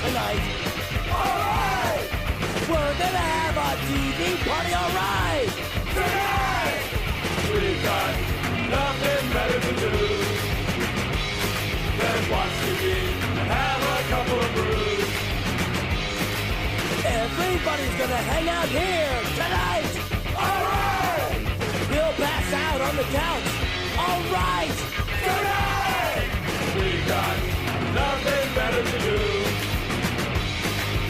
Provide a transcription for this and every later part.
tonight. Alright! We're gonna have a TV party, alright! Tonight! We've got nothing better to do than watch TV and have a couple of brews. Everybody's gonna hang out here tonight! Alright! We'll pass out on the couch. Alright! Tonight! We got nothing better to do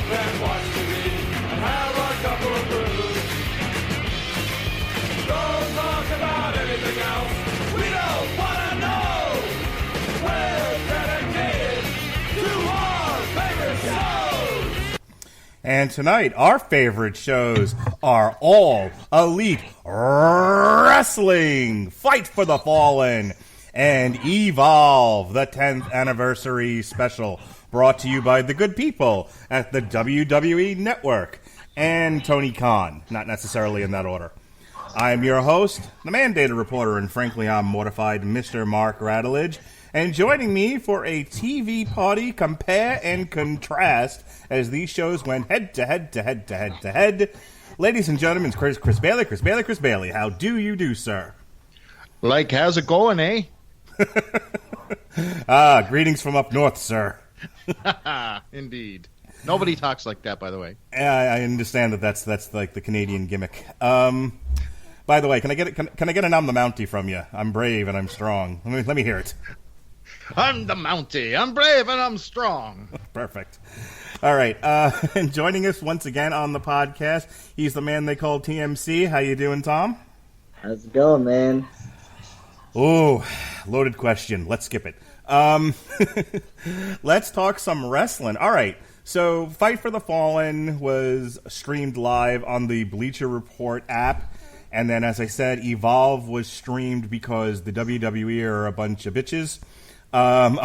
than watch TV and have a couple of brews. Don't talk about anything else. We don't wanna know. We're dedicated to our favorite shows. And tonight, our favorite shows are All Elite Wrestling, Fight for the Fallen, and Evolve, the 10th anniversary special, brought to you by the good people at the WWE Network and Tony Khan, not necessarily in that order. I'm your host, the mandated reporter, and frankly, I'm mortified, Mr. Mark Radulich. And joining me for a TV party compare and contrast as these shows went head to head to head to head to head, ladies and gentlemen, Chris Bailey. Chris Bailey, how do you do, sir? Like, how's it going, eh? Greetings from up north, sir. Indeed. Nobody talks like that, by the way. I understand that's like the Canadian gimmick. By the way, can I get an I'm the Mountie from you? I'm brave and I'm strong. Let me hear it. I'm the Mountie. I'm brave and I'm strong. Perfect. All right. And joining us once again on the podcast, he's the man they call TMC. How you doing, Tom? How's it going, man? Oh, loaded question. Let's skip it. Let's talk some wrestling. All right. So, Fight for the Fallen was streamed live on the Bleacher Report app. And then, as I said, Evolve was streamed because the WWE are a bunch of bitches on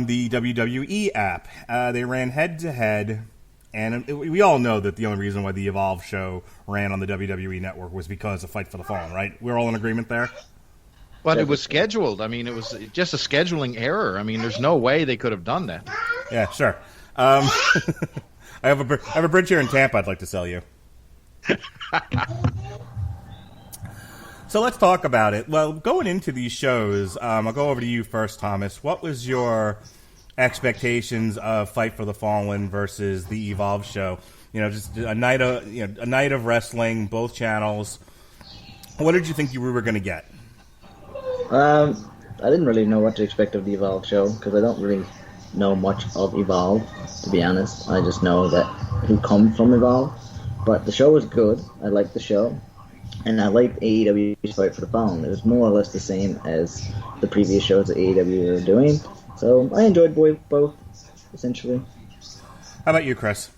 the WWE app. They ran head-to-head. And we all know that the only reason why the Evolve show ran on the WWE Network was because of Fight for the Fallen, right? We're all in agreement there? But it was scheduled. I mean, it was just a scheduling error. I mean, there's no way they could have done that. Yeah, sure. I have a bridge here in Tampa I'd like to sell you. So let's talk about it. Well, going into these shows, I'll go over to you first, Thomas. What was your expectations of Fight for the Fallen versus the Evolve show? You know, just a night of wrestling, both channels. What did you think we were going to get? I didn't really know what to expect of the Evolve show because I don't really know much of Evolve, to be honest. I just know that who come from Evolve. But the show was good. I liked the show. And I liked AEW's Fight for the Fallen. It was more or less the same as the previous shows that AEW were doing. So I enjoyed both, essentially. How about you, Chris?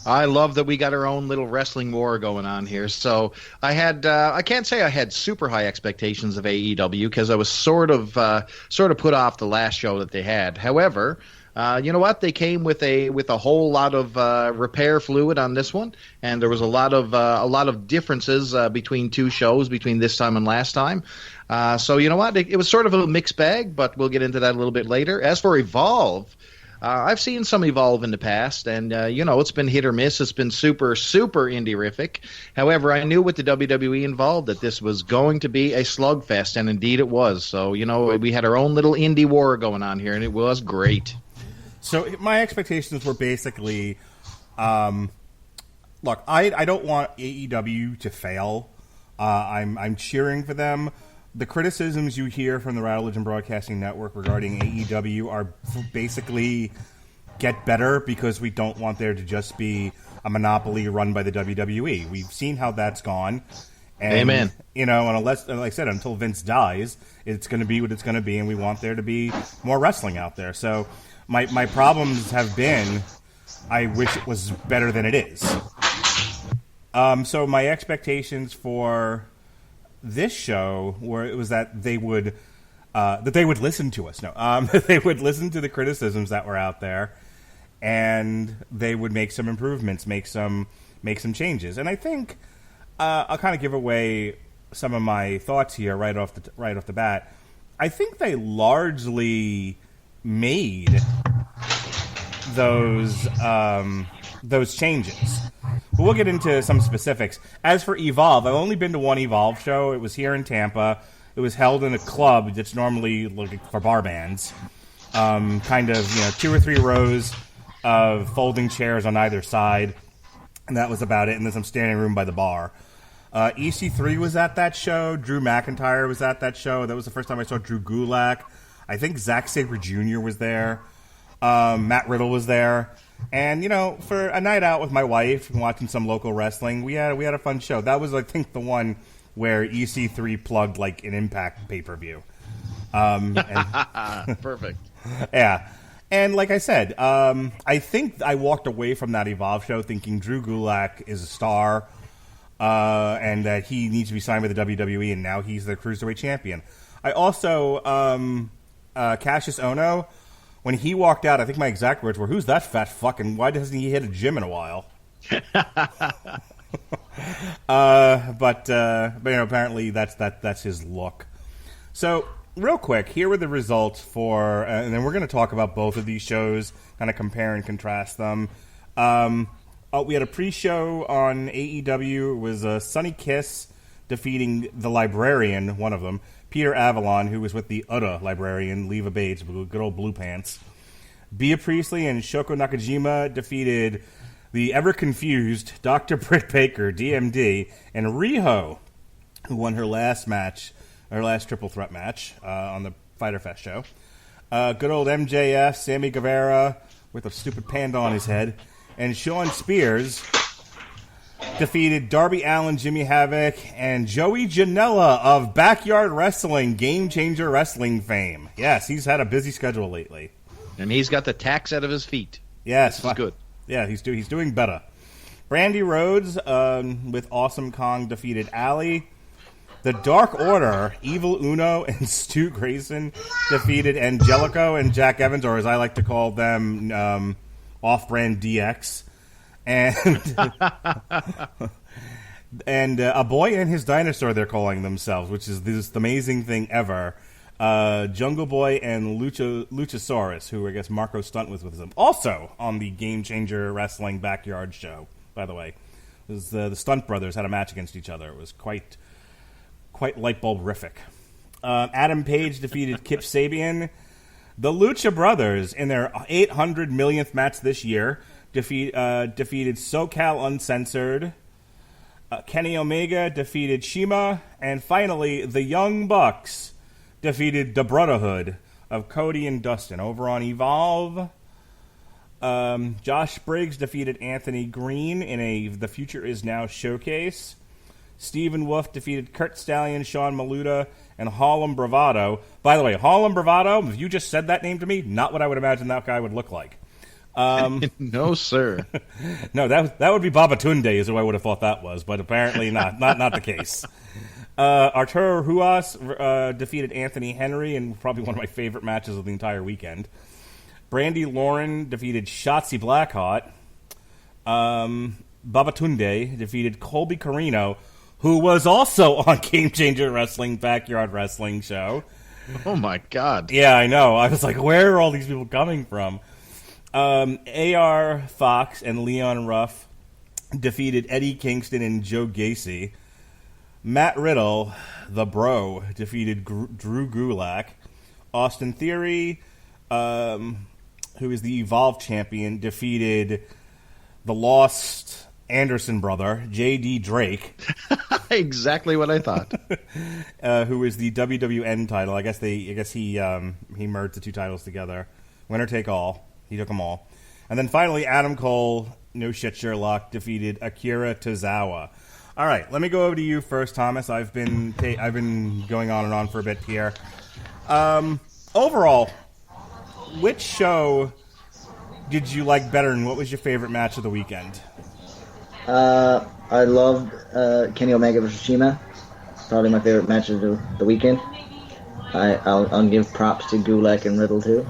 I love that we got our own little wrestling war going on here. So I can't say I had super high expectations of AEW because I was sort of put off the last show that they had. However, you know what? They came with a whole lot of repair fluid on this one, and there was a lot of differences between two shows, between this time and last time. So you know what? It was sort of a mixed bag, but we'll get into that a little bit later. As for Evolve, I've seen some Evolve in the past, and it's been hit or miss. It's been super, super indie-rific. However, I knew with the WWE involved that this was going to be a slugfest, and indeed it was. So, we had our own little indie war going on here, and it was great. So my expectations were basically, look, I don't want AEW to fail. I'm cheering for them. The criticisms you hear from the Radulich and Broadcasting Network regarding AEW are basically get better because we don't want there to just be a monopoly run by the WWE. We've seen how that's gone. And, Amen. And unless, like I said, until Vince dies, it's going to be what it's going to be, and we want there to be more wrestling out there. So my problems have been, I wish it was better than it is. So my expectations for this show was that they would listen to us. No, they would listen to the criticisms that were out there, and they would make some improvements, make some changes. And I think I'll kind of give away some of my thoughts here right off the bat. I think they largely made those changes. But we'll get into some specifics. As for Evolve, I've only been to one Evolve show. It was here in Tampa. It was held in a club that's normally looking for bar bands. Kind of, 2 or 3 rows of folding chairs on either side. And that was about it. And then some standing room by the bar. EC3 was at that show. Drew McIntyre was at that show. That was the first time I saw Drew Gulak. I think Zack Sabre Jr. was there. Matt Riddle was there. And, for a night out with my wife and watching some local wrestling, we had a fun show. That was, I think, the one where EC3 plugged, like, an Impact pay-per-view. Perfect. Yeah. And like I said, I think I walked away from that Evolve show thinking Drew Gulak is a star and that he needs to be signed with the WWE, and now he's the Cruiserweight champion. I also, Cassius Ohno, when he walked out, I think my exact words were, "Who's that fat fuck, and why doesn't he hit a gym in a while?" But apparently that's his look. So, real quick, here were the results for, and then we're going to talk about both of these shows, kind of compare and contrast them. We had a pre-show on AEW. It was Sonny Kiss defeating the Librarian, one of them, Peter Avalon, who was with the other Librarian, Leva Bates, good old blue pants. Bea Priestley and Shoko Nakajima defeated the ever-confused Dr. Britt Baker, DMD, and Riho, who won her last triple threat match on the Fyter Fest show. Good old MJF, Sammy Guevara, with a stupid panda on his head, and Sean Spears defeated Darby Allin, Jimmy Havoc, and Joey Janela of Backyard Wrestling, Game Changer Wrestling fame. Yes, he's had a busy schedule lately. And he's got the tacks out of his feet. Yes. This is good. Yeah, he's doing better. Brandy Rhodes with Awesome Kong defeated Ali. The Dark Order, Evil Uno and Stu Grayson defeated Angelico and Jack Evans, or as I like to call them, Off-Brand DX. And A Boy and His Dinosaur, they're calling themselves, which is this amazing thing ever. Jungle Boy and Luchasaurus, who I guess Marco Stunt was with them. Also on the Game Changer Wrestling Backyard show, by the way. It was, the Stunt Brothers had a match against each other. It was quite light bulb-rific. Adam Page defeated Kip Sabian. The Lucha Brothers, in their 800 millionth match this year, defeated SoCal Uncensored. Kenny Omega defeated Shima. And finally, the Young Bucks defeated the Brotherhood of Cody and Dustin. Over on Evolve, Josh Briggs defeated Anthony Green in a The Future Is Now showcase. Stephen Wolf defeated Kurt Stallion, Sean Maluda, and Harlem Bravado. By the way, Harlem Bravado, if you just said that name to me, not what I would imagine that guy would look like. No, sir. No, that would be Babatunde is who I would have thought that was, but apparently not the case. Arturo Ruas defeated Anthony Henry in probably one of my favorite matches of the entire weekend. Brandy Lauren defeated Shotzi Blackheart. Babatunde defeated Colby Carino, who was also on Game Changer Wrestling Backyard Wrestling show. Oh, my God. Yeah, I know. I was like, where are all these people coming from? A.R. Fox and Leon Ruff defeated Eddie Kingston and Joe Gacy. Matt Riddle, the Bro, defeated Drew Gulak. Austin Theory, who is the Evolve champion, defeated the Lost Anderson brother, J.D. Drake. Exactly what I thought. Who is the WWN title. I guess he merged the two titles together. Winner take all. He took them all. And then finally, Adam Cole, no shit Sherlock, defeated Akira Tozawa. All right, let me go over to you first, Thomas. I've been going on and on for a bit here. Overall, which show did you like better, and what was your favorite match of the weekend? I loved Kenny Omega versus Shima. Probably my favorite match of the weekend. I'll give props to Gulak and Riddle too.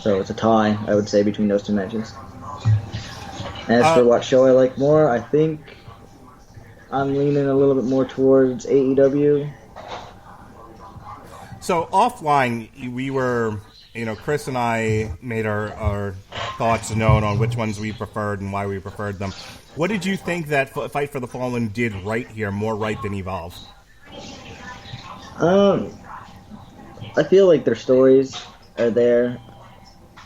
So it's a tie, I would say, between those two matches. As for what show I like more, I think I'm leaning a little bit more towards AEW. So offline, we were, Chris and I made our thoughts known on which ones we preferred and why we preferred them. What did you think that Fight for the Fallen did right here, more right than Evolve? I feel like their stories are there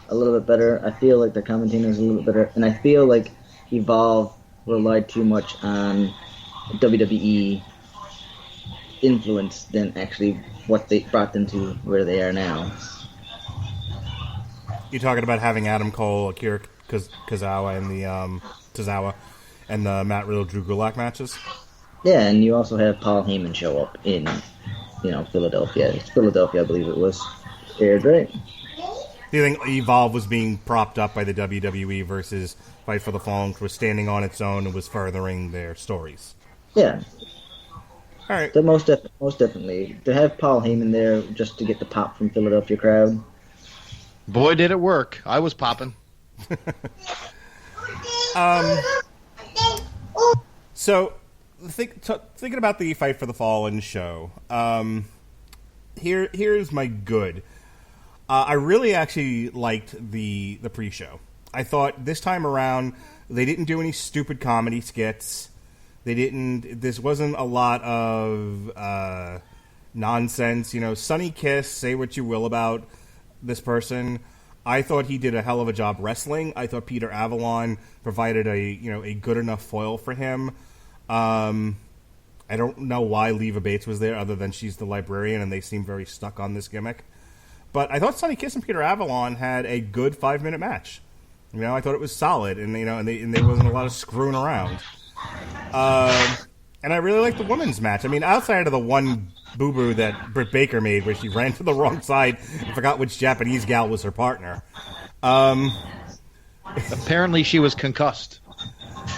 a little bit better. I feel like their commentating is a little bit better. And I feel like Evolve relied too much on WWE influence than actually what they brought them to where they are now. You're talking about having Adam Cole, Akira Tozawa, and the Tozawa, and the Matt Riddle, Drew Gulak matches. Yeah, and you also have Paul Heyman show up in, Philadelphia. It's Philadelphia, I believe it was aired, right? Do you think Evolve was being propped up by the WWE versus Fight for the Fallen, which was standing on its own and was furthering their stories? Yeah. All right. So most definitely. To have Paul Heyman there just to get the pop from Philadelphia crowd. Boy, did it work. I was popping. So, thinking about the Fight for the Fallen show, here's my good. I really actually liked the pre-show. I thought this time around they didn't do any stupid comedy skits. This wasn't a lot of nonsense. Sonny Kiss, say what you will about this person. I thought he did a hell of a job wrestling. I thought Peter Avalon provided a good enough foil for him. I don't know why Leva Bates was there, other than she's the librarian, and they seem very stuck on this gimmick. But I thought Sonny Kiss and Peter Avalon had a good 5-minute match. I thought it was solid, and there wasn't a lot of screwing around. And I really liked the women's match. Outside of the one boo-boo that Britt Baker made, where she ran to the wrong side and forgot which Japanese gal was her partner. Apparently, she was concussed.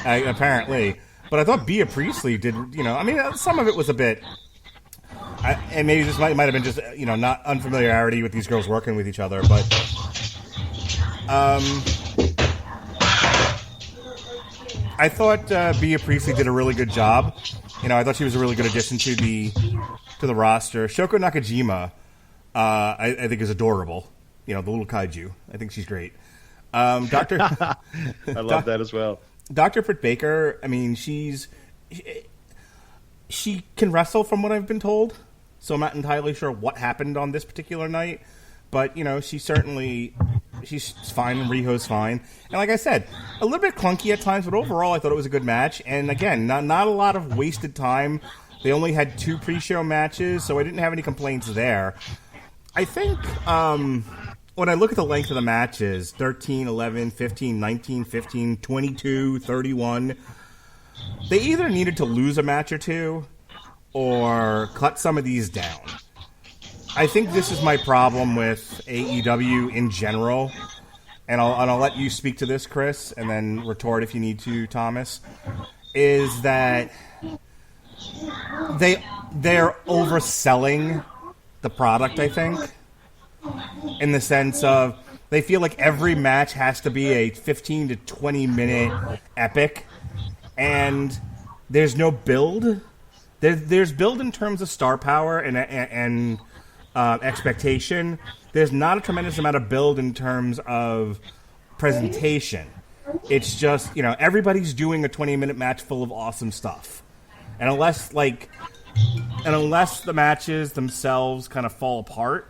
Apparently, but I thought Bea Priestley did. Some of it was a bit. And maybe this might have been just not unfamiliarity with these girls working with each other, but I thought Bea Priestley did a really good job. I thought she was a really good addition to the roster. Shoko Nakajima, I think is adorable. The little kaiju. I think she's great. Doctor, I love that as well. Dr. Britt Baker. She can wrestle from what I've been told. So I'm not entirely sure what happened on this particular night, but she's fine and Riho's fine. And like I said, a little bit clunky at times, but overall I thought it was a good match. And again, not a lot of wasted time. They only had 2 pre-show matches, so I didn't have any complaints there. I think when I look at the length of the matches, 13, 11, 15, 19, 15, 22, 31, they either needed to lose a match or two or cut some of these down. I think this is my problem with AEW in general, and I'll let you speak to this, Chris, and then retort if you need to, Thomas, is that they're overselling the product, I think, in the sense of they feel like every match has to be a 15 to 20 minute epic, and there's no build. There's build in terms of star power and expectation. There's not a tremendous amount of build in terms of presentation. It's just, everybody's doing a 20-minute match full of awesome stuff. And unless the matches themselves kind of fall apart,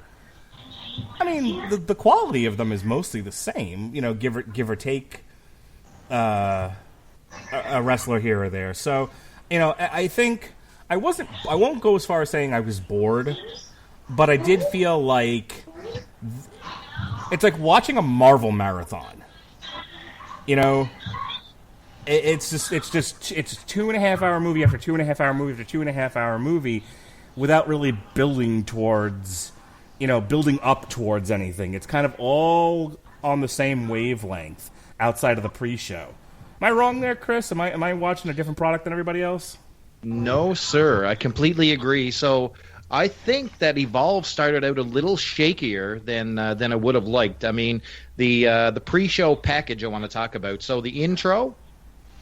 the quality of them is mostly the same, give or take a wrestler here or there. So, I think I won't go as far as saying I was bored, but I did feel like it's like watching a Marvel marathon. It's 2.5-hour movie after 2.5-hour movie after 2.5-hour movie without really building up towards anything. It's kind of all on the same wavelength outside of the pre-show. Am I wrong there, Chris? Am I watching a different product than everybody else? No, sir. I completely agree. So I think that Evolve started out a little shakier than I would have liked. The pre-show package I want to talk about. So the intro,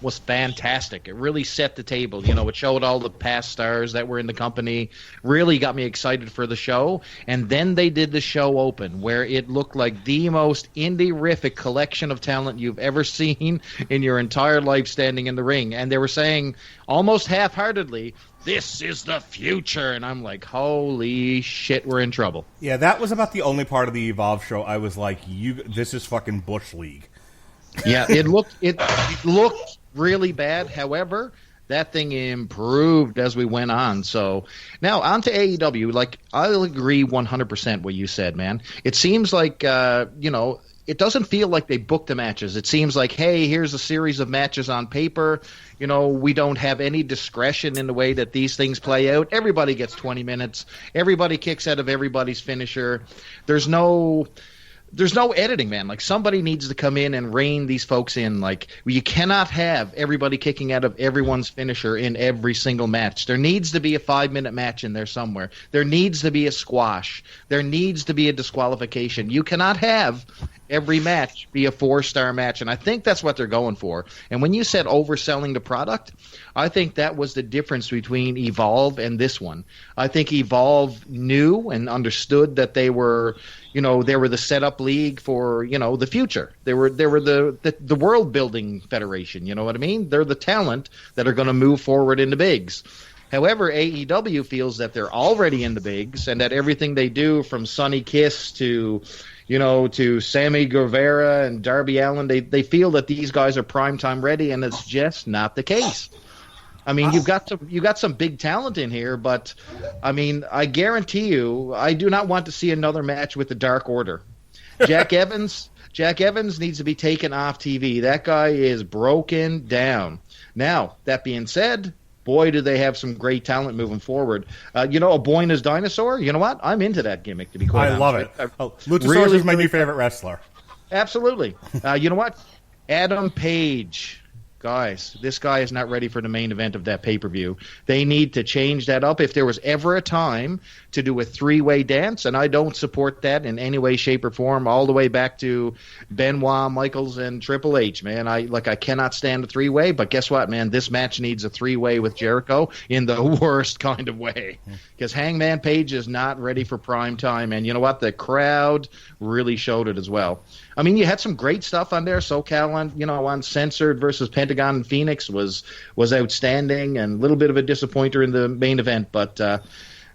was fantastic. It really set the table. You know, it showed all the past stars that were in the company, really got me excited for the show. And then they did the show open, where it looked like the most indie-rific collection of talent you've ever seen in your entire life standing in the ring. And they were saying, almost half-heartedly, this is the future. And I'm like, holy shit, we're in trouble. Yeah, that was about the only part of the Evolve show I was like, this is fucking Bush League. Yeah, it looked really bad. However, that thing improved as we went on. So now on to AEW. Like, I'll agree 100% what you said, man. It seems like, it doesn't feel like they booked the matches. It seems like, hey, here's a series of matches on paper. You know, we don't have any discretion in the way that these things play out. Everybody gets 20 minutes. Everybody kicks out of everybody's finisher. There's no editing, man. Like, somebody needs to come in and rein these folks in. Like, you cannot have everybody kicking out of everyone's finisher in every single match. There needs to be a 5-minute match in there somewhere. There needs to be a squash. There needs to be a disqualification. You cannot have every match be a 4-star match, and I think that's what they're going for. And when you said overselling the product, I think that was the difference between Evolve and this one. I think Evolve knew and understood that they were the setup league for, the future. They were the world building federation. You know what I mean? They're the talent that are going to move forward in the bigs. However, AEW feels that they're already in the bigs, and that everything they do, from Sonny Kiss to Sammy Guevara and Darby Allin, they feel that these guys are primetime ready, and it's just not the case. I mean, you got some big talent in here, but I mean, I guarantee you, I do not want to see another match with the Dark Order. Jack Evans needs to be taken off TV. That guy is broken down. Now, that being said, boy, do they have some great talent moving forward. A Boyna's Dinosaur, you know what? I'm into that gimmick, to be quite honest. I love it. Luchasaurus is my new favorite wrestler. Absolutely. You know what? Adam Page. Guys, this guy is not ready for the main event of that pay-per-view. They need to change that up. If there was ever a time to do a 3-way dance, and I don't support that in any way, shape, or form, all the way back to Benoit, Michaels, and Triple H, man. I cannot stand a 3-way, but guess what, man? This match needs a 3-way with Jericho in the worst kind of way. Because Hangman Page is not ready for prime time, and you know what? The crowd really showed it as well. I mean, you had some great stuff on there. SoCal on Censored versus Pentagon and Phoenix was outstanding, and a little bit of a disappointer in the main event. But,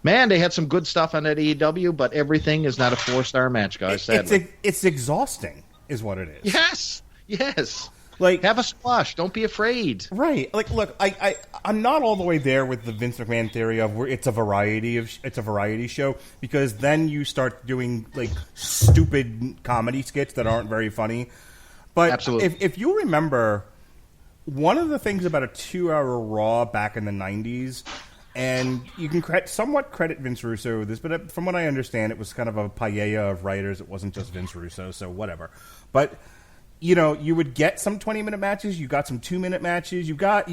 man, they had some good stuff on that AEW, but everything is not a 4-star match, guys, sadly. It's exhausting, is what it is. Yes. Like, have a squash. Don't be afraid. Right. Like, look, I'm not all the way there with the Vince McMahon theory of where it's a variety show, because then you start doing like stupid comedy skits that aren't very funny. But absolutely, if you remember, one of the things about a 2-hour Raw back in the 90s, and you can somewhat credit Vince Russo with this, but from what I understand, it was kind of a paella of writers. It wasn't just Vince Russo, so whatever. But you would get some 20-minute matches. You got some 2-minute matches. You got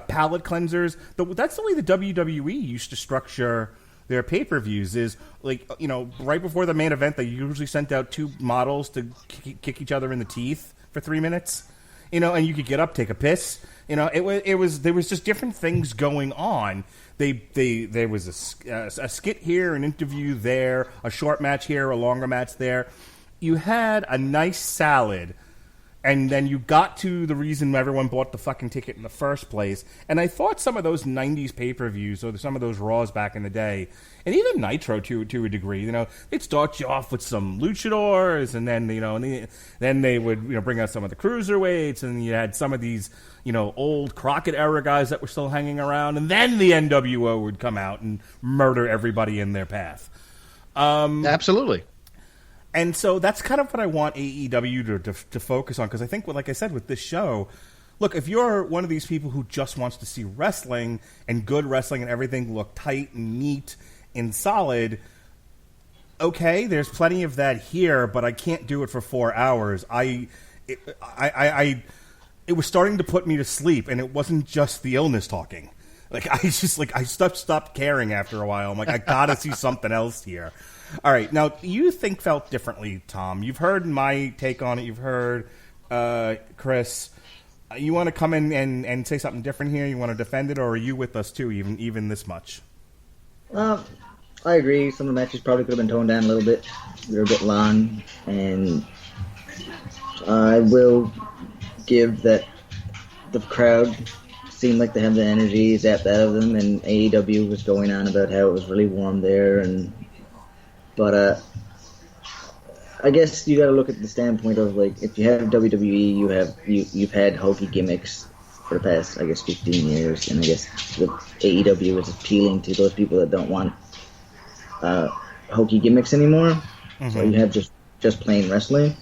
palate cleansers. That's the way the WWE used to structure their pay-per-views. Is like, right before the main event, they usually sent out 2 models to kick each other in the teeth for 3 minutes. And you could get up, take a piss. There was just different things going on. There was a skit here, an interview there, a short match here, a longer match there. You had a nice salad. And then you got to the reason everyone bought the fucking ticket in the first place. And I thought some of those 90s pay-per-views, or some of those Raws back in the day, and even Nitro to a degree, they'd start you off with some luchadors, and then, then they would, bring out some of the cruiserweights, and you had some of these, old Crockett-era guys that were still hanging around, and then the NWO would come out and murder everybody in their path. Absolutely. And so that's kind of what I want AEW to focus on, because I think, like I said, with this show, look, if you're one of these people who just wants to see wrestling and good wrestling and everything look tight and neat and solid, okay, there's plenty of that here, but I can't do it for 4 hours. It was starting to put me to sleep, and it wasn't just the illness talking. Like, I stopped caring after a while. I'm like, I gotta see something else here. All right, now you felt differently, Tom. You've heard my take on it. You've heard Chris. You want to come in and say something different here? You want to defend it, or are you with us too, even this much? I agree. Some of the matches probably could have been toned down a little bit. They're a bit long, and I will give that the crowd seemed like they had the energy zapped out of them, and AEW was going on about how it was really warm there, but I guess you got to look at the standpoint of, like, if you have WWE, you've had hokey gimmicks for the past, I guess, 15 years, and I guess the AEW is appealing to those people that don't want hokey gimmicks anymore. Mm-hmm. So you have just plain wrestling.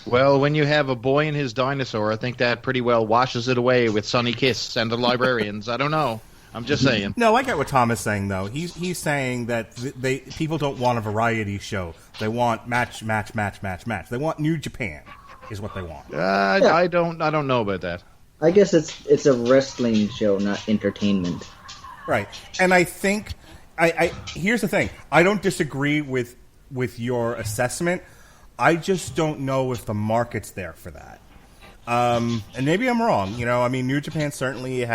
Well, when you have a boy and his dinosaur, I think that pretty well washes it away with Sonny Kiss and the Librarians. I don't know. I'm just saying. No, I get what Tom is saying, though. He's saying that people don't want a variety show. They want match. They want New Japan, is what they want. Yeah. I don't know about that. I guess it's a wrestling show, not entertainment. Right, and I think here's the thing. I don't disagree with your assessment. I just don't know if the market's there for that. And maybe I'm wrong. I mean, New Japan certainly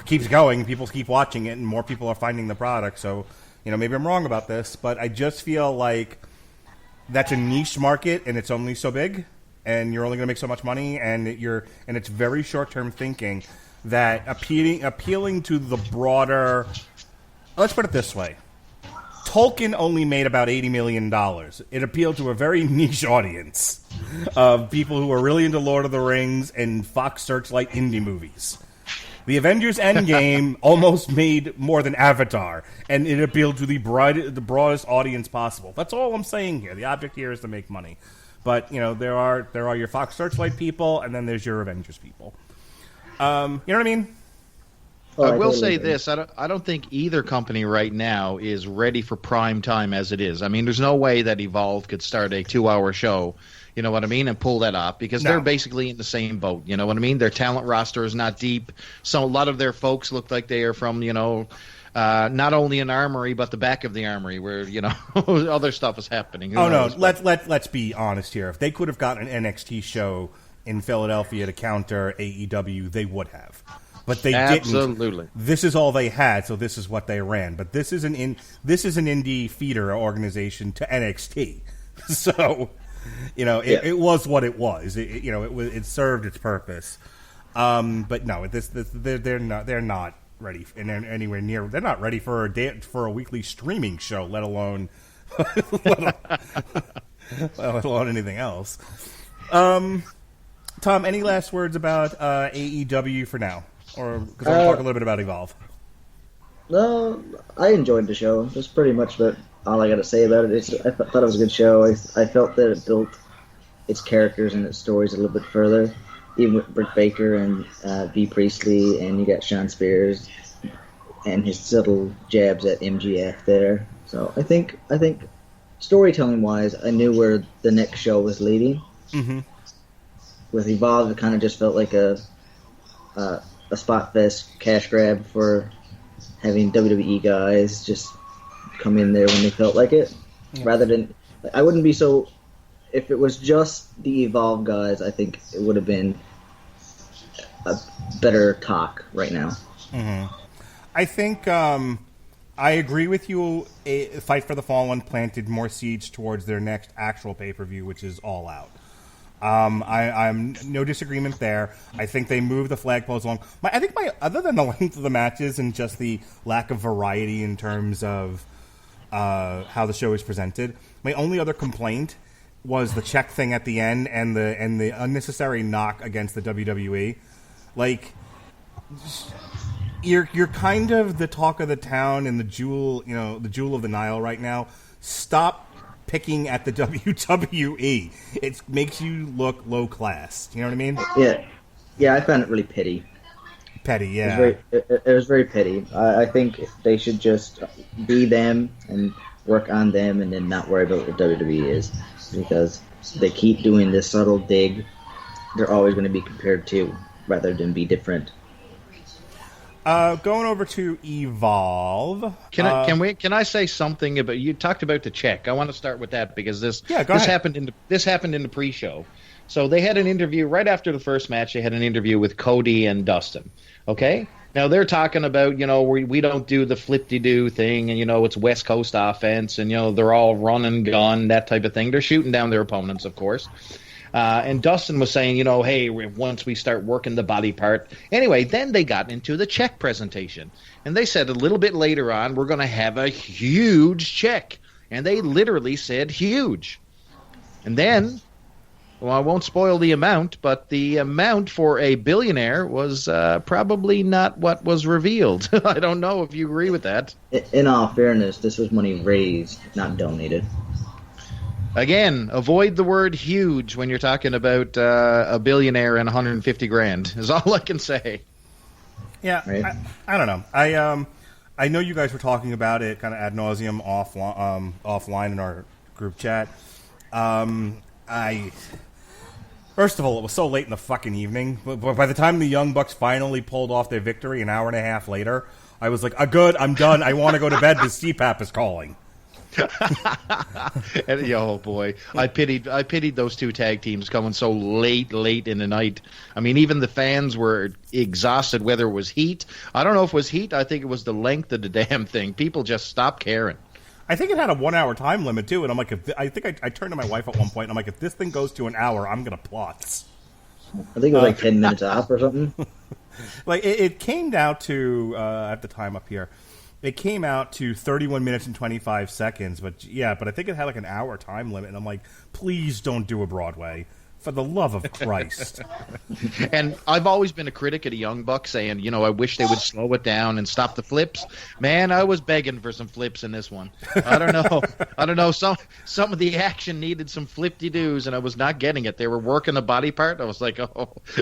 keeps going. People keep watching it, and more people are finding the product. So, maybe I'm wrong about this, but I just feel like that's a niche market, and it's only so big, and you're only going to make so much money, and it's very short-term thinking that appealing to the broader. Let's put it this way. Tolkien only made about $80 million. It appealed to a very niche audience of people who are really into Lord of the Rings and Fox Searchlight indie movies. The Avengers Endgame almost made more than Avatar, and it appealed to the broadest audience possible. That's all I'm saying here. The object here is to make money. But, there are your Fox Searchlight people, and then there's your Avengers people. You know what I mean? I will say this: I don't think either company right now is ready for prime time as it is. I mean, there's no way that Evolve could start a 2-hour show, you know what I mean, and pull that off, because they're basically in the same boat. You know what I mean? Their talent roster is not deep, so a lot of their folks look like they are from, not only an armory but the back of the armory, where other stuff is happening. Who knows? No, let's be honest here. If they could have gotten an NXT show in Philadelphia to counter AEW, they would have. But they didn't. Absolutely. This is all they had, so this is what they ran. But this is an indie feeder organization to NXT. So, it was what it was. It served its purpose. But no, they're not ready anywhere near. They're not ready for a weekly streaming show, let alone anything else. Tom, any last words about AEW for now? Or because I want to talk a little bit about Evolve. No, I enjoyed the show. That's pretty much all I got to say about it. I thought it was a good show. I felt that it built its characters and its stories a little bit further, even with Britt Baker and B. Priestley, and you got Sean Spears and his subtle jabs at MGF there. So I think storytelling wise, I knew where the next show was leading. Mm-hmm. With Evolve, it kind of just felt like a spot fest cash grab for having WWE guys just come in there when they felt like it. Yeah. Rather than, I wouldn't be so. If it was just the Evolve guys, I think it would have been a better talk right now. Mm-hmm. I think I agree with you. Fight for the Fallen planted more seeds towards their next actual pay-per-view, which is All Out. I'm no disagreement there. I think they move the flagpoles along. Other than the length of the matches and just the lack of variety in terms of how the show is presented, my only other complaint was the check thing at the end and the unnecessary knock against the WWE. Like, you're kind of the talk of the town and the jewel of the Nile right now. Stop picking at the WWE. It makes you look low class. You know what I mean? Yeah. I found it really petty. Petty, yeah. It was very petty. I think they should just be them and work on them, and then not worry about what WWE is, because they keep doing this subtle dig. They're always going to be compared to, rather than be different. Going over to Evolve. Can I say something about, you talked about the check? I want to start with that because this happened in the pre-show. So they had an interview right after the first match. They had an interview with Cody and Dustin. Okay, now they're talking about, we don't do the flip-de-doo thing, and it's West Coast offense, and they're all run and gun, that type of thing. They're shooting down their opponents, of course. And Dustin was saying, hey, once we start working the body part. Anyway, then they got into the check presentation. And they said a little bit later on, we're going to have a huge check. And they literally said huge. And then, well, I won't spoil the amount, but the amount for a billionaire was probably not what was revealed. I don't know if you agree with that. In all fairness, this was money raised, not donated. Again, avoid the word huge when you're talking about a billionaire and 150 grand, is all I can say. Yeah, right. I don't know. I know you guys were talking about it kind of ad nauseum offline in our group chat. First of all, it was so late in the fucking evening. But by the time the Young Bucks finally pulled off their victory an hour and a half later, I was like, good, I'm done. I want to go to bed. The CPAP is calling. And, oh boy, I pitied those two tag teams coming so late in the night. I mean, even the fans were exhausted. Whether it was heat, I don't know if it was heat. I think it was the length of the damn thing. People just stopped caring. I think it had a 1 hour time limit too, and I'm like, I turned to my wife at one point, and I'm like, if this thing goes to an hour, I'm gonna plot. I think it was like 10 minutes off or something. Like it came down to at the time up here. It came out to 31 minutes and 25 seconds, but I think it had like an hour time limit, and I'm like, please don't do a Broadway. For the love of Christ. And I've always been a critic of the Young Bucks, saying, I wish they would slow it down and stop the flips. Man, I was begging for some flips in this one. I don't know. Some of the action needed some flip-de-doos, and I was not getting it. They were working a body part. I was like,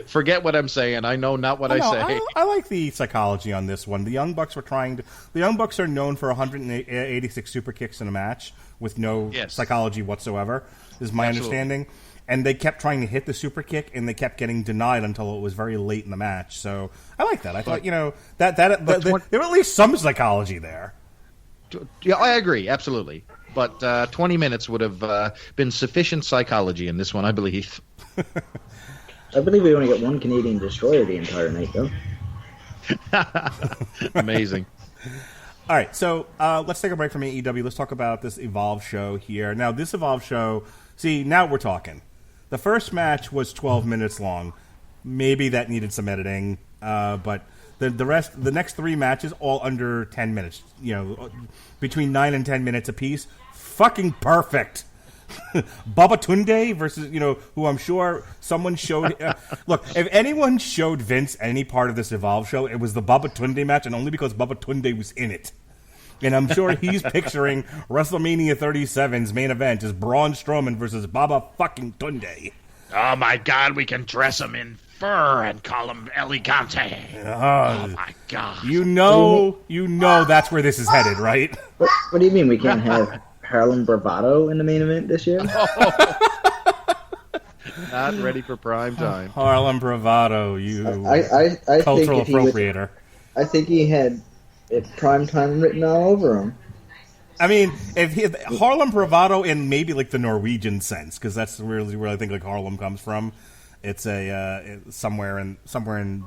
forget what I'm saying. I know not what I say. I like the psychology on this one. The Young Bucks The Young Bucks are known for 186 super kicks in a match with no psychology whatsoever, is my understanding. And they kept trying to hit the super kick, and they kept getting denied until it was very late in the match. So I like that. I thought, there were at least some psychology there. Yeah, I agree, absolutely. But 20 minutes would have been sufficient psychology in this one, I believe. I believe we only got one Canadian destroyer the entire night, though. Amazing. All right, so let's take a break from AEW. Let's talk about this Evolve show here. Now, this Evolve show, see, now we're talking. The first match was 12 minutes long. Maybe that needed some editing, but the next three matches, all under 10 minutes. Between 9 and 10 minutes apiece. Fucking perfect. Baba Tunde versus, who I'm sure someone showed. Look, if anyone showed Vince any part of this Evolve show, it was the Baba Tunde match, and only because Baba Tunde was in it. And I'm sure he's picturing WrestleMania 37's main event as Braun Strowman versus Baba fucking Tunde. Oh my God, we can dress him in fur and call him Elegante. Oh my God. You know that's where this is headed, right? What do you mean we can't have Harlem Bravado in the main event this year? Not ready for prime time. Harlem Bravado, you I cultural appropriator. I think he had prime time written all over him. I mean, if Harlem Bravado in maybe like the Norwegian sense, because that's really where I think like Harlem comes from. It's somewhere in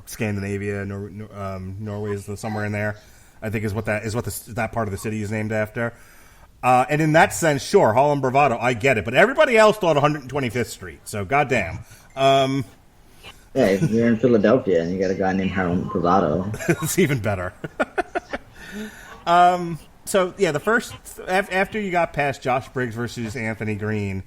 Scandinavia, Norway is somewhere in there. I think is what that part of the city is named after. And in that sense, sure, Harlem Bravado, I get it. But everybody else thought 125th Street, so goddamn. Yeah, you're in Philadelphia and you got a guy named Harlem Bravado. It's even better. So yeah, the first after you got past Josh Briggs versus Anthony Green,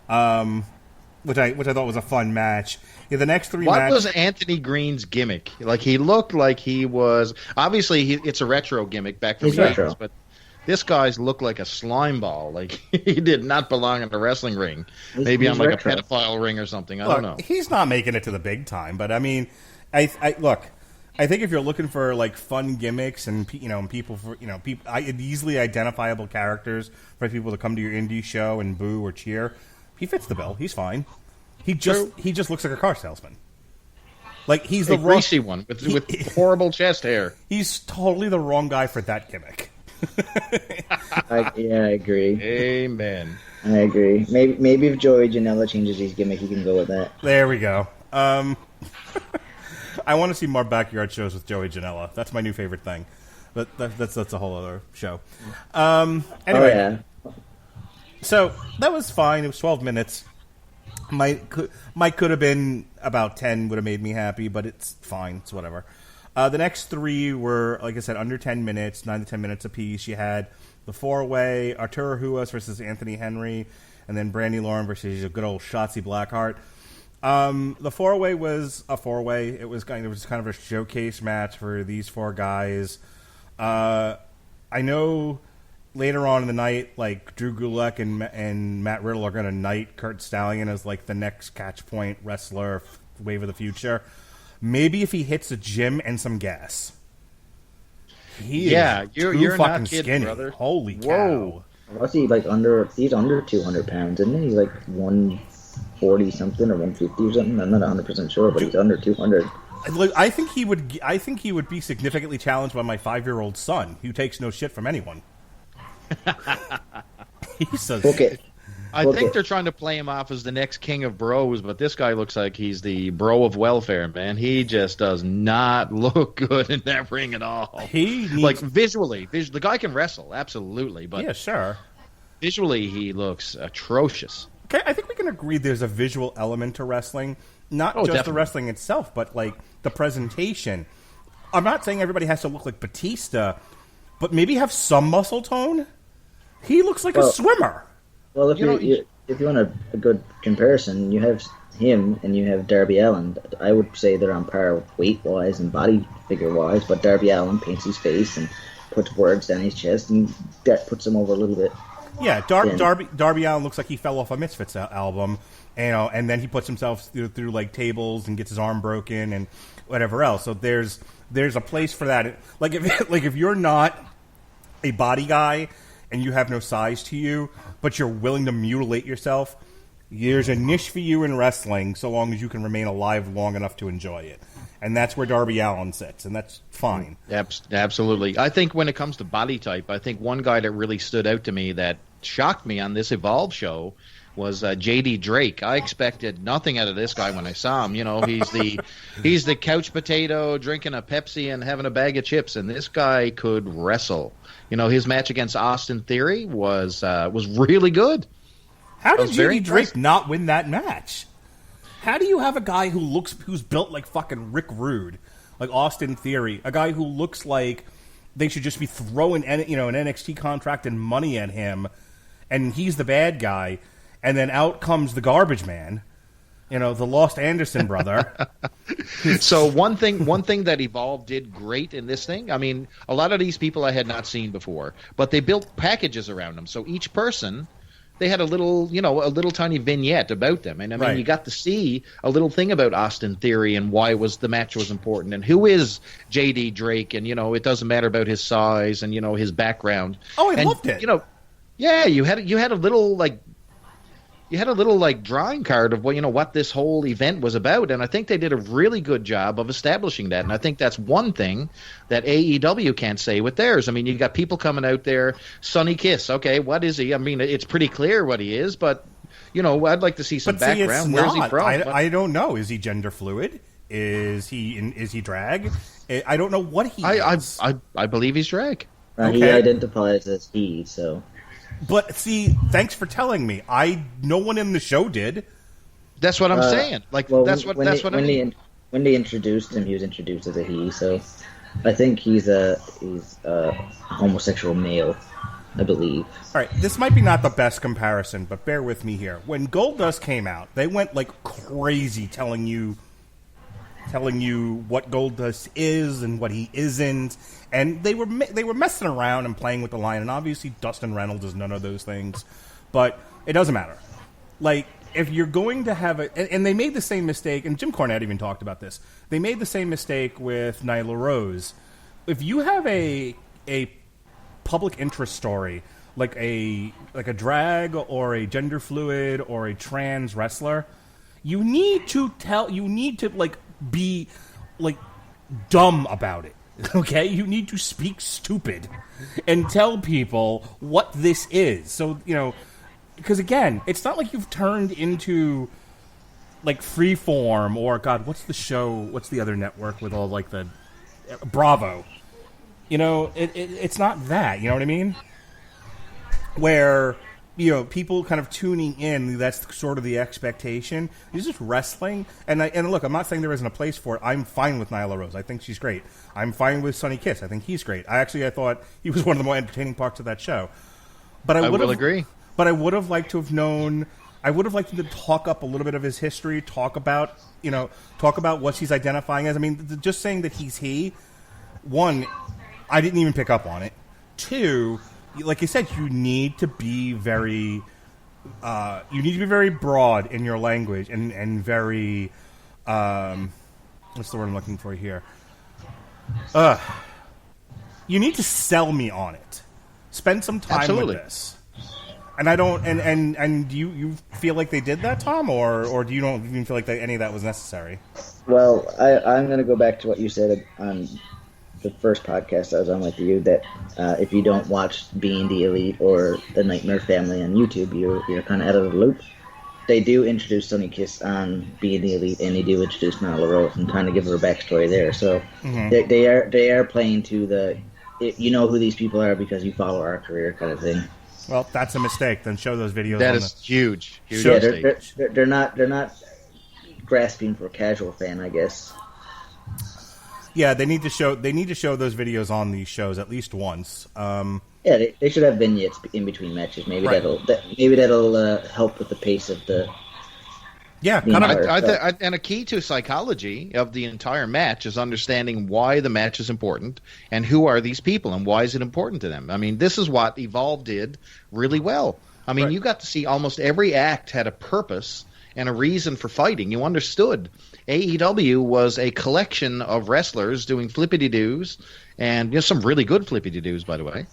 which I thought was a fun match. Yeah, the next three. What was Anthony Green's gimmick? Like he looked like he was obviously it's a retro gimmick back from the 80s, but this guy's looked like a slime ball. Like he did not belong in a wrestling ring. Maybe on like retro. A pedophile ring or something. I don't know. He's not making it to the big time, but I mean, I look. I think if you're looking for like fun gimmicks and people for easily identifiable characters for people to come to your indie show and boo or cheer, he fits the bill. He's fine. He just looks like a car salesman. Like he's a the greasy one with horrible chest hair. He's totally the wrong guy for that gimmick. I agree. Amen. I agree. Maybe if Joey Janela changes his gimmick, he can go with that. There we go. I want to see more backyard shows with Joey Janela. That's my new favorite thing. But that's a whole other show. Anyway, so that was fine. It was 12 minutes. Might could have been about 10. Would have made me happy, but it's fine. It's whatever. The next three were, like I said, under 10 minutes, 9 to 10 minutes apiece. You had the four-way, Arturo Ruas versus Anthony Henry, and then Brandy Lauren versus a good old Shotzi Blackheart. The four-way was a four-way. It was kind of a showcase match for these four guys. I know later on in the night, like Drew Gulak and Matt Riddle are going to knight Kurt Stallion as like the next catch point wrestler, wave of the future. Maybe if he hits a gym and some gas. You're fucking not kidding, skinny. brother. Holy cow. Whoa. Was he like he's under 200 pounds, isn't he? He's like 140 something or 150 or something. I'm not 100% sure, but he's under 200. Look, I think he would be significantly challenged by my 5-year-old son, who takes no shit from anyone. He's okay. I think they're trying to play him off as the next king of bros, but this guy looks like he's the bro of welfare, man. He just does not look good in that ring at all. Visually, the guy can wrestle, absolutely, but yeah, sure. Visually, he looks atrocious. Okay, I think we can agree there's a visual element to wrestling, not just definitely. the wrestling itself, but like the presentation. I'm not saying everybody has to look like Batista, but maybe have some muscle tone. He looks like a swimmer. Well, if you want a good comparison, you have him and you have Darby Allin. I would say they're on par weight-wise and body figure-wise, but Darby Allin paints his face and puts words down his chest, and that puts him over a little bit. Yeah, Darby Allin looks like he fell off a Misfits album, and then he puts himself through like tables and gets his arm broken and whatever else. So there's a place for that. Like if you're not a body guy and you have no size to you, but you're willing to mutilate yourself, there's a niche for you in wrestling so long as you can remain alive long enough to enjoy it. And that's where Darby Allin sits, and that's fine. Absolutely. I think when it comes to body type, I think one guy that really stood out to me that shocked me on this Evolve show was J.D. Drake. I expected nothing out of this guy when I saw him. You know, he's the couch potato drinking a Pepsi and having a bag of chips, and this guy could wrestle. You know, his match against Austin Theory was really good. How did J.D. Drake not win that match? How do you have a guy who's built like fucking Rick Rude, like Austin Theory, a guy who looks like they should just be throwing an NXT contract and money at him, and he's the bad guy, and then out comes the garbage man, the Lost Anderson brother. So one thing that Evolve did great in this thing, I mean, a lot of these people I had not seen before, but they built packages around them. So each person, they had a little tiny vignette about them. And I mean, You got to see a little thing about Austin Theory and why the match was important and who is J.D. Drake. And, it doesn't matter about his size and, his background. Oh, I loved it. You had a little drawing card of what this whole event was about, and I think they did a really good job of establishing that. And I think that's one thing that AEW can't say with theirs. I mean, you got people coming out there, Sonny Kiss. Okay, what is he? I mean, it's pretty clear what he is, but I'd like to see some background. Where's he from? I don't know. Is he gender fluid? Is he drag? I don't know what he is. I believe he's drag. He identifies as he, so. But see, thanks for telling me. No one in the show did. That's what I'm saying. When they introduced him, he was introduced as a he. So I think he's a homosexual male, I believe. All right, this might be not the best comparison, but bear with me here. When Goldust came out, they went like crazy telling you what Goldust is and what he isn't. And they were messing around and playing with the line, and obviously Dustin Reynolds is none of those things, but it doesn't matter. Like, if you're going to have and they made the same mistake, and Jim Cornette even talked about this. They made the same mistake with Nyla Rose. If you have a public interest story, like a drag or a gender fluid or a trans wrestler, you need to be like dumb about it. Okay, you need to speak stupid and tell people what this is. So, because again, it's not like you've turned into like Freeform or God, what's the show? What's the other network with all like the Bravo? It's not that. You know what I mean? Where people kind of tuning in. That's sort of the expectation. It's just wrestling. And look, I'm not saying there isn't a place for it. I'm fine with Nyla Rose. I think she's great. I'm fine with Sonny Kiss. I think he's great. I thought he was one of the more entertaining parts of that show. But I will agree. But I would have liked to have known. I would have liked him to talk up a little bit of his history. Talk about what she's identifying as. I mean, just saying that he's he. One, I didn't even pick up on it. Two, like you said, you need to be very broad in your language and very what's the word I'm looking for here? You need to sell me on it. Spend some time with this. And I don't. And do you feel like they did that, Tom, or do you don't even feel like any of that was necessary? Well, I'm going to go back to what you said on the first podcast I was on with you, that if you don't watch Being the Elite or the Nightmare Family on YouTube, you're kind of out of the loop. They do introduce Sonny Kiss on Being the Elite, and they do introduce Nyla Rose and kind of give her a backstory there. So they are playing to the you know who these people are because you follow our career kind of thing. Well, that's a mistake. Then show those videos. That is huge. Yeah, they're not grasping for a casual fan, I guess. Yeah, they need to show those videos on these shows at least once. Yeah, they should have vignettes in between matches. Maybe that'll help with the pace of the. Yeah, and a key to psychology of the entire match is understanding why the match is important and who are these people and why is it important to them. I mean, this is what Evolve did really well. I mean, you got to see almost every act had a purpose and a reason for fighting. You understood. AEW was a collection of wrestlers doing flippity-doos, and some really good flippity-doos, by the way.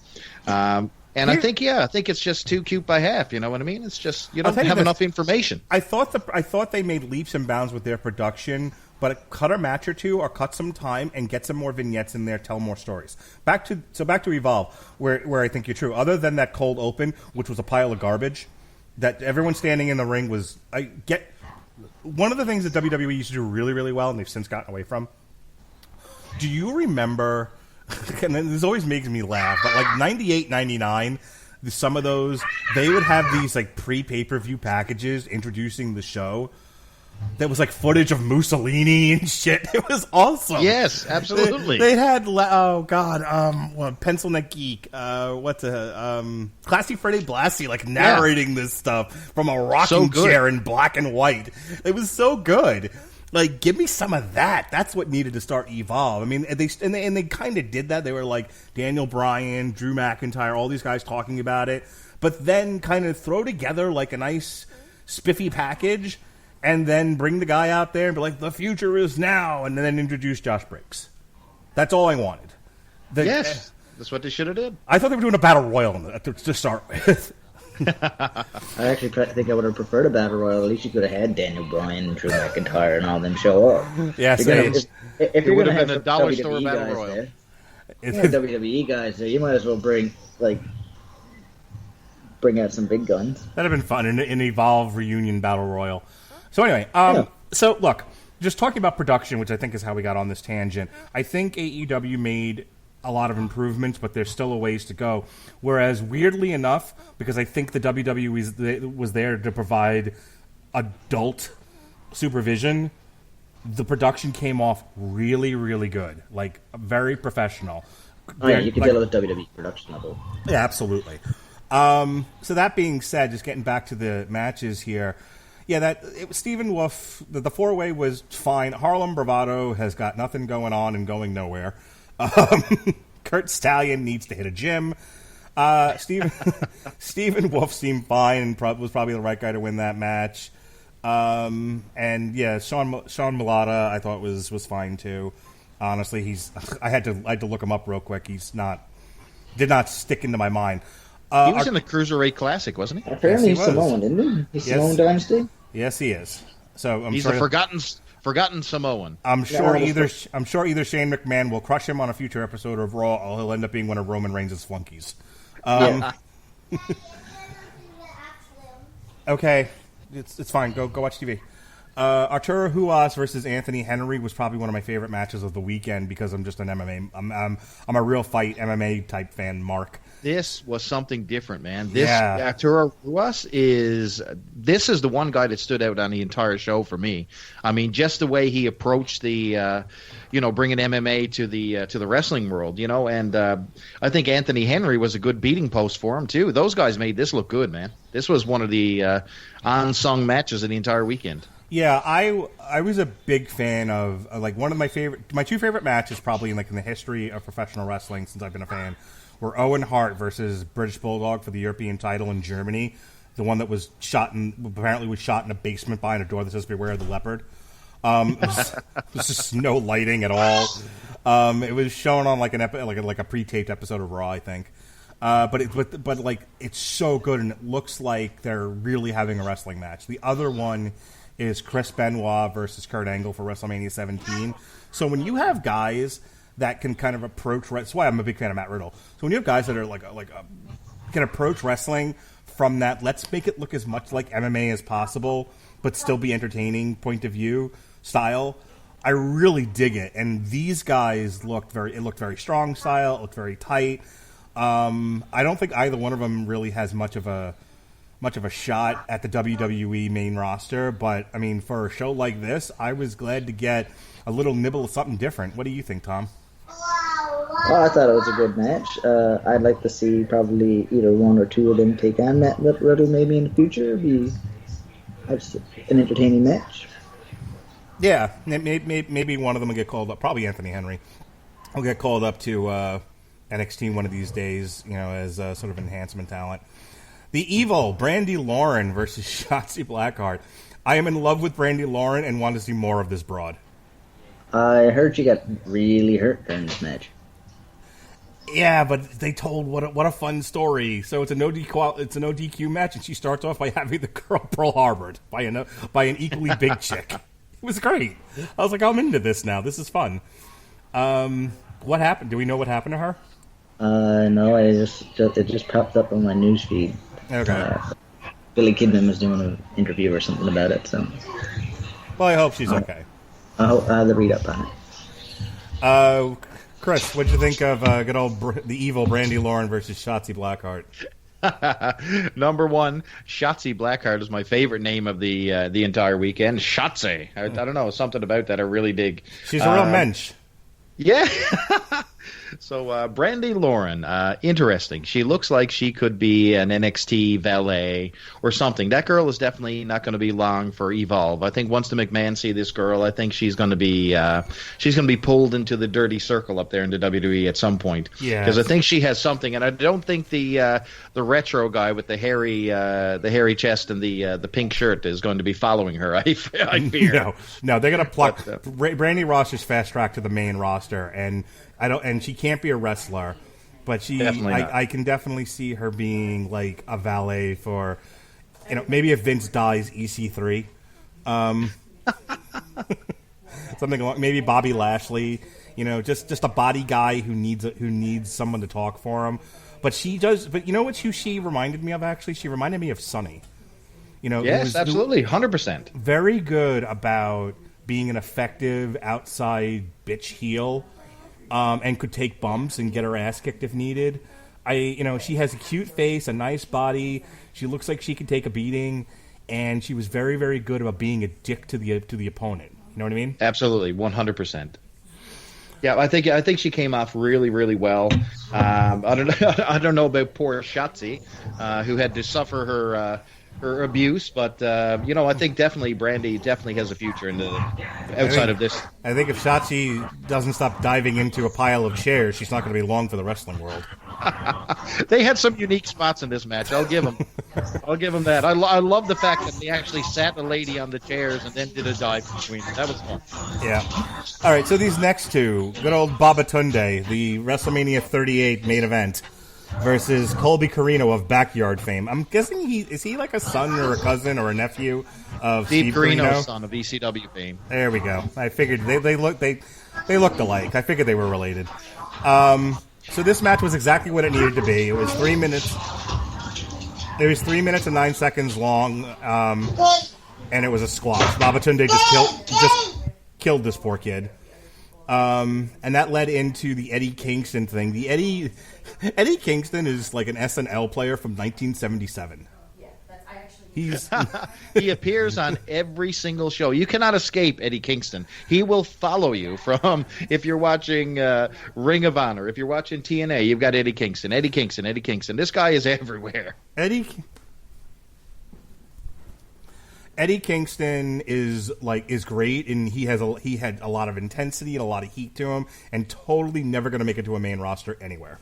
And I think it's just too cute by half. You know what I mean? It's just you don't have enough information. I thought they made leaps and bounds with their production, but cut a match or two, or cut some time and get some more vignettes in there, tell more stories. Back to Evolve, where I think you're true. Other than that cold open, which was a pile of garbage, that everyone standing in the ring was. One of the things that WWE used to do really, really well, and they've since gotten away from. Do you remember? And this always makes me laugh, but like 98, 99, some of those, they would have these like pre-pay-per-view packages introducing the show that was like footage of Mussolini and shit. It was awesome. Yes, absolutely. They had, Pencil Neck Geek, Classy Freddie Blassie, like narrating this stuff from a rocking chair in black and white. It was so good. Like, give me some of that. That's what needed to start Evolve. I mean, they kind of did that. They were like Daniel Bryan, Drew McIntyre, all these guys talking about it. But then kind of throw together like a nice spiffy package and then bring the guy out there and be like, the future is now, and then introduce Josh Briggs. That's all I wanted. Yes, that's what they should have did. I thought they were doing a battle royal to start with. I actually think I would have preferred a battle royal. At least you could have had Daniel Bryan and Drew McIntyre and all them show up. Yes, if you're going to have a dollar WWE store battle royal, WWE guys there, you might as well bring out some big guns. That'd have been fun, an Evolve reunion battle royal. So anyway, So look, just talking about production, which I think is how we got on this tangent. I think AEW made a lot of improvements, but there's still a ways to go. Whereas, weirdly enough, because I think the WWE was there to provide adult supervision, the production came off really, really good. Like, very professional. Oh, yeah, you can tell it was WWE production level. Yeah, absolutely. So that being said, just getting back to the matches here, Stephen Wolf, the four-way was fine. Harlem Bravado has got nothing going on and going nowhere. Kurt Stallion needs to hit a gym. Stephen Wolf seemed fine and was probably the right guy to win that match. Sean Mulata I thought was fine too. Honestly, I had to look him up real quick. Did not stick into my mind. He was in the Cruiserweight Classic, wasn't he? Apparently he's Samoan, isn't he? He's Samoan Dynasty? Yes, he is. So he's the Forgotten Samoan. I'm sure either Shane McMahon will crush him on a future episode of Raw, or he'll end up being one of Roman Reigns' flunkies. Okay, it's fine. Go watch TV. Arturo Ruas versus Anthony Henry was probably one of my favorite matches of the weekend because I'm just an MMA. I'm a real fight MMA type fan, Mark. This was something different, man. Arturo Ruas is the one guy that stood out on the entire show for me. I mean, just the way he approached the, bringing MMA to the wrestling world, and I think Anthony Henry was a good beating post for him too. Those guys made this look good, man. This was one of the unsung matches of the entire weekend. Yeah, I was a big fan of like one of my two favorite matches probably in the history of professional wrestling since I've been a fan were Owen Hart versus British Bulldog for the European title in Germany, the one that was apparently was shot in a basement behind a door that says "Beware of the Leopard." It was just no lighting at all. It was shown on like a pre-taped episode of Raw, I think. But it's so good, and it looks like they're really having a wrestling match. The other one is Chris Benoit versus Kurt Angle for WrestleMania 17. So when you have guys that can kind of approach, that's why I'm a big fan of Matt Riddle. So when you have guys that are can approach wrestling from that, let's make it look as much like MMA as possible, but still be entertaining point of view style. I really dig it, and these guys looked very strong style. It looked very tight. I don't think either one of them really has much of a shot at the WWE main roster, but I mean, for a show like this, I was glad to get a little nibble of something different. What do you think, Tom? Oh, I thought it was a good match. I'd like to see probably either one or two of them take on Matt Riddle maybe in the future. It'd be an entertaining match. Yeah, maybe one of them will get called up. Probably Anthony Henry will get called up to NXT one of these days, as sort of enhancement talent. The Evil, Brandy Lauren versus Shotzi Blackheart. I am in love with Brandy Lauren and want to see more of this broad. I heard she got really hurt during this match. Yeah, but they told what a fun story. So it's a no DQ match, and she starts off by having the girl Pearl Harbored by an equally big chick. It was great. I was like, I'm into this now. This is fun. What happened? Do we know what happened to her? No, it just popped up on my news feed. Okay. Billy Kidman was doing an interview or something about it. So. Well, I hope she's okay. I'll have to read up on it. Chris, what'd you think of good old the Evil Brandy Lauren versus Shotzi Blackheart? Number one, Shotzi Blackheart is my favorite name of the entire weekend. Shotzi. I don't know, something about that I really dig. She's a real mensch. Yeah. So Brandy Lauren, interesting. She looks like she could be an NXT valet or something. That girl is definitely not going to be long for Evolve. I think once the McMahon see this girl, I think she's going to be pulled into the dirty circle up there in the WWE at some point. Yeah, because I think she has something, and I don't think the retro guy with the hairy chest and the pink shirt is going to be following her. I fear. No, they're going to pluck Brandy Ross is fast tracked to the main roster, and she can't be a wrestler, but I can definitely see her being like a valet for, maybe if Vince dies, EC3, something along, maybe Bobby Lashley, just a body guy who needs someone to talk for him. But she does. But who she reminded me of? Actually, she reminded me of Sunny. Yes, absolutely, 100%. Very good about being an effective outside bitch heel. And could take bumps and get her ass kicked if needed. She has a cute face, a nice body. She looks like she can take a beating, and she was very, very good about being a dick to the opponent. You know what I mean? Absolutely, 100%. Yeah, I think she came off really, really well. I don't know about poor Shotzi, who had to suffer her abuse, but I think definitely Brandy definitely has a future in outside of this. I think if Shotzi doesn't stop diving into a pile of chairs, she's not going to be long for the wrestling world. They had some unique spots in this match. I'll give them that. I love the fact that they actually sat the lady on the chairs and then did a dive between them. That was fun. Yeah. All right, so these next two, good old Babatunde, the WrestleMania 38 main event. versus Colby Carino of Backyard fame. I'm guessing is he like a son or a cousin or a nephew of Steve Carino, son of ECW fame. There we go. I figured they looked alike. I figured they were related. So this match was exactly what it needed to be. It was 3 minutes. It was 3 minutes and 9 seconds long, and it was a squash. Babatunde just killed this poor kid. And that led into the Eddie Kingston thing. The Eddie Kingston is like an SNL player from 1977. He appears on every single show. You cannot escape Eddie Kingston. He will follow you from, if you're watching Ring of Honor, if you're watching TNA, you've got Eddie Kingston. This guy is everywhere. Eddie Kingston is great, and he had a lot of intensity and a lot of heat to him, and totally never going to make it to a main roster anywhere.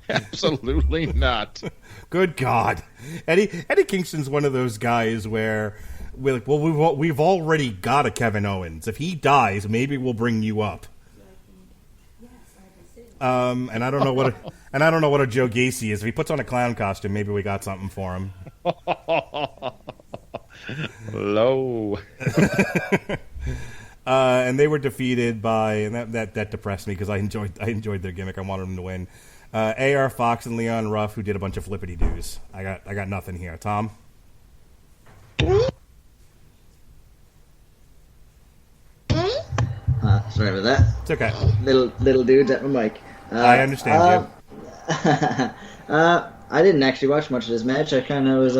Absolutely not. Good God, Eddie Kingston's one of those guys where we're like, well, we've already got a Kevin Owens. If he dies, maybe we'll bring you up. And I don't know what a Joe Gacy is. If he puts on a clown costume, maybe we got something for him. Low. And they were defeated by, and that depressed me because I enjoyed their gimmick. I wanted them to win. AR Fox and Leon Ruff, who did a bunch of flippity doos. I got nothing here. Tom. Sorry about that. It's okay. Little dude at my mic. I understand you. I didn't actually watch much of this match. I kind of was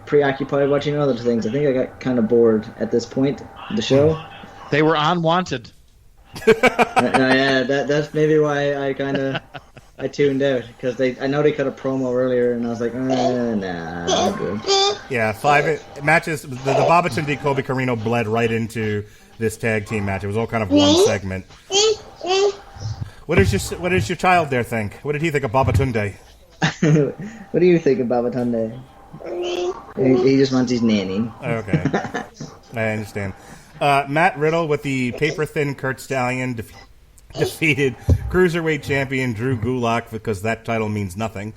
preoccupied watching other things. I think I got kind of bored at this point of the show. They were unwanted. Yeah, that's maybe why I tuned out, because I know they cut a promo earlier, and I was like, nah, I'm good. Yeah, 5 matches. The Babatunde Colby Carino bled right into this tag team match. It was all kind of one segment. What does your child there think? What did he think of Babatunde? What do you think of Babatunde? He just wants his nanny. Okay, I understand. Matt Riddle with the paper-thin Kurt Stallion defeated Cruiserweight Champion Drew Gulak because that title means nothing.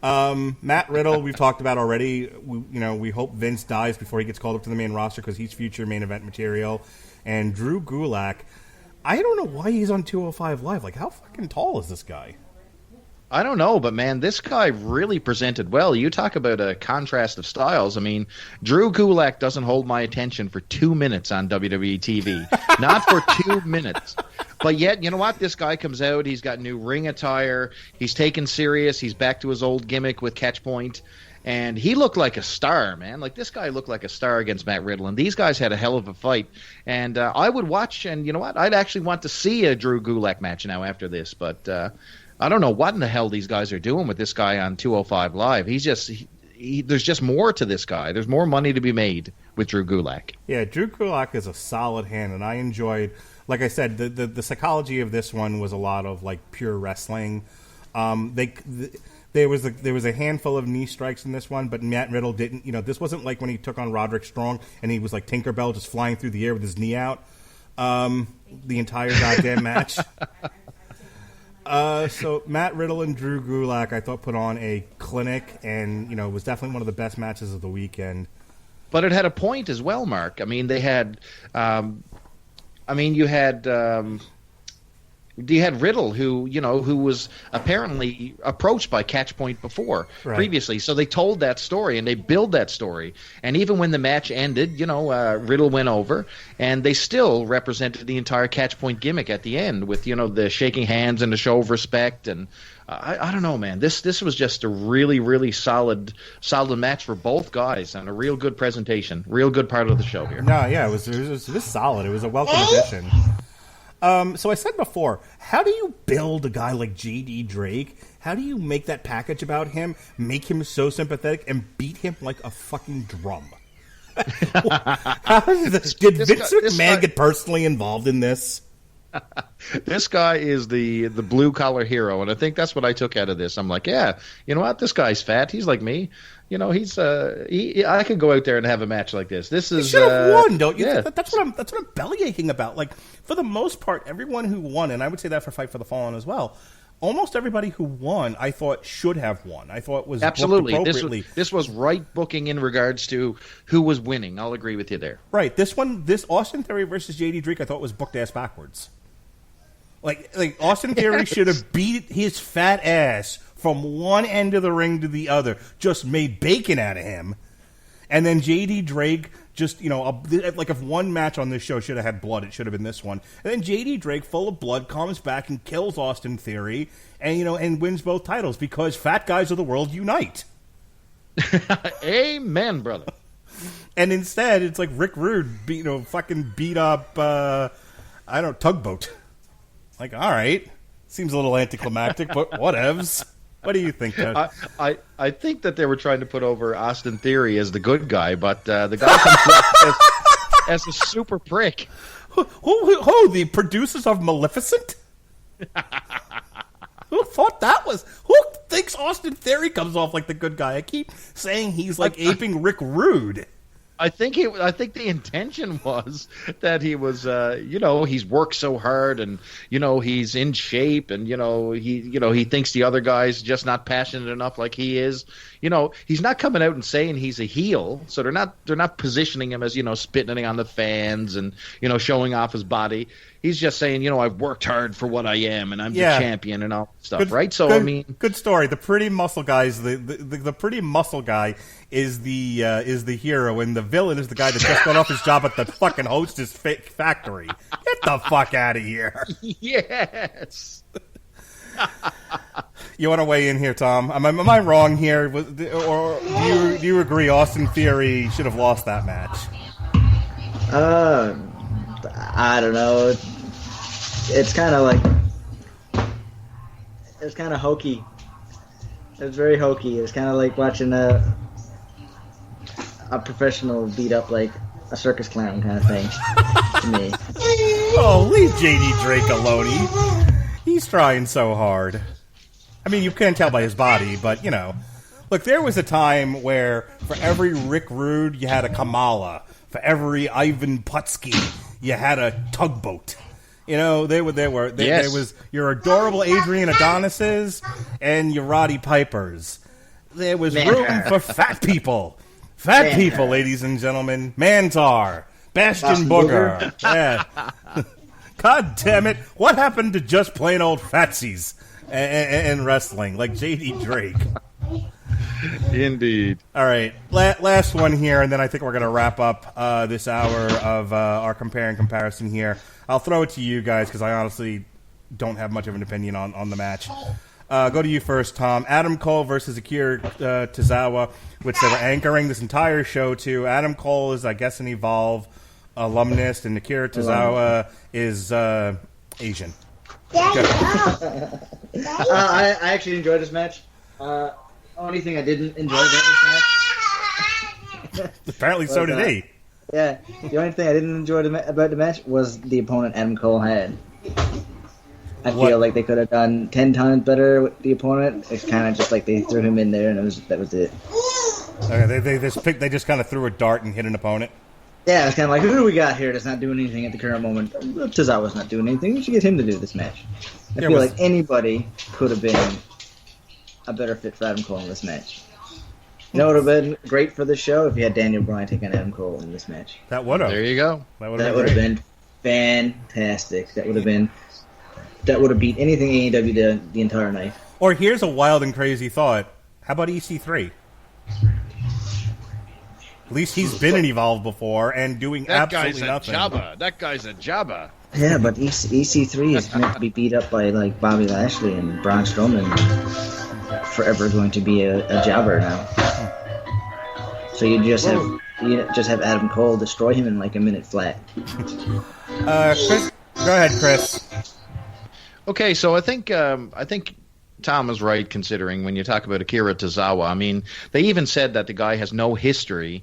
Matt Riddle, we've talked about already. We hope Vince dies before he gets called up to the main roster because he's future main event material. And Drew Gulak, I don't know why he's on 205 Live. Like, how fucking tall is this guy? I don't know, but man, this guy really presented well. You talk about a contrast of styles. I mean, Drew Gulak doesn't hold my attention for 2 minutes on WWE TV. Not for 2 minutes. But yet, you know what? This guy comes out. He's got new ring attire. He's taken serious. He's back to his old gimmick with Catchpoint. And he looked like a star, man. Like, this guy looked like a star against Matt Riddle. And these guys had a hell of a fight. And I would watch, and you know what? I'd actually want to see a Drew Gulak match now after this. But I don't know what in the hell these guys are doing with this guy on 205 Live. He's just there's just more to this guy. There's more money to be made with Drew Gulak. Yeah, Drew Gulak is a solid hand, and I enjoyed, like I said, the psychology of this one was a lot of like pure wrestling. There was a handful of knee strikes in this one, but Matt Riddle didn't. This wasn't like when he took on Roderick Strong and he was like Tinkerbell just flying through the air with his knee out the entire goddamn match. So Matt Riddle and Drew Gulak, I thought, put on a clinic, and it was definitely one of the best matches of the weekend. But it had a point as well, Mark. I mean, they had, you had Riddle, who was apparently approached by Catchpoint previously. So they told that story and they built that story. And even when the match ended, Riddle went over, and they still represented the entire Catchpoint gimmick at the end with the shaking hands and the show of respect. And I don't know, man. This was just a really, really solid match for both guys, and a real good presentation, real good part of the show here. No, yeah, it was solid. It was a welcome addition. So I said before, how do you build a guy like J.D. Drake? How do you make that package about him, make him so sympathetic, and beat him like a fucking drum? Did Vince McMahon get personally involved in this? This guy is the blue-collar hero, and I think that's what I took out of this. I'm like, yeah, you know what? This guy's fat. He's like me. I could go out there and have a match like this. This is he should have won, don't you? Yeah. That's what I'm bellyaching about. Like, for the most part, everyone who won, and I would say that for Fight for the Fallen as well, almost everybody who won, I thought should have won. I thought was absolutely booked appropriately. This was right booking in regards to who was winning. I'll agree with you there. Right. This Austin Theory versus JD Drake, I thought was booked ass backwards. Like Austin Theory should have beat his fat ass from one end of the ring to the other, just made bacon out of him, and then JD Drake. Just, like if one match on this show should have had blood, it should have been this one. And then JD Drake, full of blood, comes back and kills Austin Theory and, and wins both titles because fat guys of the world unite. Amen, brother. And instead, it's like Rick Rude, fucking beat up, Tugboat. Like, all right. Seems a little anticlimactic, but whatevs. What do you think, Coach? I think that they were trying to put over Austin Theory as the good guy, but the guy comes off as a super prick. Who? The producers of Maleficent? Who thought that was? Who thinks Austin Theory comes off like the good guy? I keep saying he's like aping Rick Rude. I think the intention was that he was, he's worked so hard and, he's in shape and, he thinks the other guy's just not passionate enough like he is. He's not coming out and saying he's a heel, so they're not positioning him as, spitting on the fans and, showing off his body. He's just saying, I've worked hard for what I am, and I'm the champion and all that stuff, right? So good story. The pretty muscle guy is the pretty muscle guy is the hero, and the villain is the guy that just got off his job at the fucking Hostess factory. Get the fuck out of here! Yes. You want to weigh in here, Tom? Am I wrong here, or do you agree Austin Theory should have lost that match? I don't know. It's kind of hokey. It was very hokey. It was kind of like watching a professional beat up like a circus clown kind of thing to me. Oh, leave JD Drake alone. He's trying so hard. I mean, you can't tell by his body, but, Look, there was a time where for every Rick Rude, you had a Kamala. For every Ivan Putski, you had a Tugboat. There was your adorable Adrian Adonises and your Roddy Pipers. There was room for fat people. Fat people, ladies and gentlemen. Mantar. Bastion Booger. Yeah. God damn it. What happened to just plain old fatsies and wrestling like JD Drake? Indeed. All right. Last one here, and then I think we're going to wrap up this hour of our compare and comparison here. I'll throw it to you guys because I honestly don't have much of an opinion on the match. Go to you first, Tom. Adam Cole versus Akira Tozawa, which they were anchoring this entire show to. Adam Cole is, I guess, an Evolve alumnus, and Akira Tozawa is Asian. I actually enjoyed this match. Only thing I didn't enjoy about this match. Apparently, so did he. Yeah, the only thing I didn't enjoy about the match was the opponent Adam Cole had. I feel like they could have done 10 times better with the opponent. It's kind of just like they threw him in there, and that was it. Okay, they just kind of threw a dart and hit an opponent. Yeah, it's kind of like, who do we got here that's not doing anything at the current moment? Tozawa's not doing anything. We should get him to do this match. I feel like anybody could have been a better fit for Adam Cole in this match. It would have been great for the show if you had Daniel Bryan take on Adam Cole in this match. That would have. There you go. That would have been fantastic. That would have beat anything AEW did the entire night. Or here's a wild and crazy thought. How about EC3? At least he's been in Evolve before and doing absolutely nothing. That guy's a jabba. Yeah, but EC3 is meant to be beat up by like Bobby Lashley and Braun Strowman. Forever going to be a jobber now. So you just have Adam Cole destroy him in like a minute flat. Chris, go ahead, Chris. Okay, so I think Tom is right considering when you talk about Akira Tozawa. I mean, they even said that the guy has no history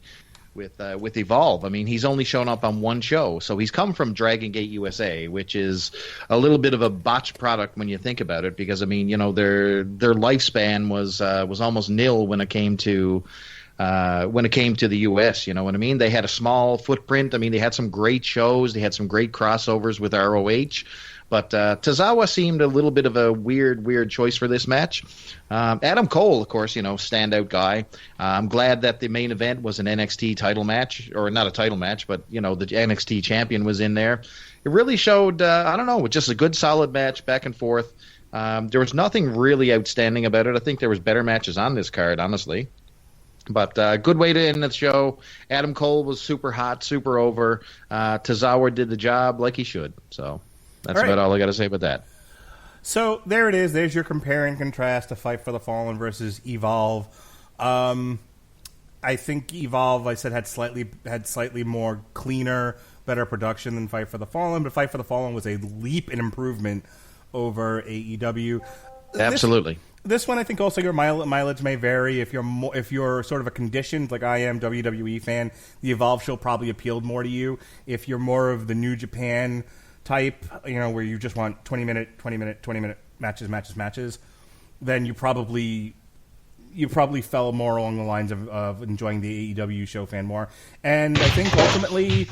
with Evolve. I mean, he's only shown up on one show, so he's come from Dragon Gate USA, which is a little bit of a botched product when you think about it, because I mean, their lifespan was almost nil when it came to when it came to the U.S. You know what I mean? They had a small footprint. I mean, they had some great shows. They had some great crossovers with ROH. But Tozawa seemed a little bit of a weird choice for this match. Adam Cole, of course, standout guy. I'm glad that the main event was an NXT title match, or not a title match, but, the NXT champion was in there. It really showed, just a good, solid match back and forth. There was nothing really outstanding about it. I think there was better matches on this card, honestly. But good way to end the show. Adam Cole was super hot, super over. Tozawa did the job like he should. So that's about all I got to say about that. So there it is. There's your compare and contrast to Fight for the Fallen versus Evolve. I think Evolve, I said, had slightly more cleaner, better production than Fight for the Fallen, but Fight for the Fallen was a leap in improvement over AEW. Absolutely. This one, I think, also your mileage may vary. If you're sort of a conditioned, like I am, WWE fan, the Evolve show probably appealed more to you. If you're more of the New Japan type, where you just want 20 minute matches, then you probably fell more along the lines of enjoying the AEW show fan more. And I think ultimately,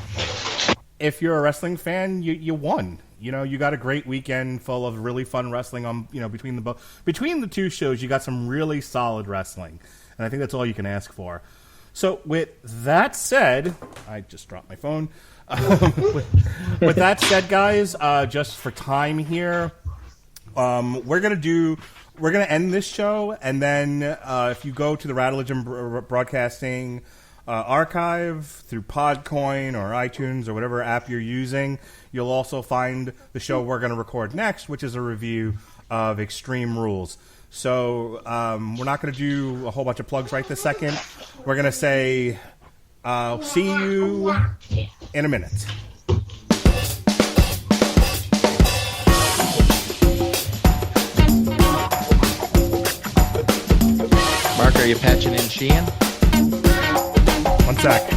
if you're a wrestling fan, you won. You got a great weekend full of really fun wrestling on, between the two shows, you got some really solid wrestling. And I think that's all you can ask for. So with that said, I just dropped my phone. With that said, guys, just for time here, we're going to end this show. And then if you go to the Rattlegion Broadcasting archive through Podcoin or iTunes or whatever app you're using, you'll also find the show we're going to record next, which is a review of Extreme Rules. So we're not going to do a whole bunch of plugs right this second. We're going to say see you in a minute. Mark, are you patching in Sheehan? 1 sec.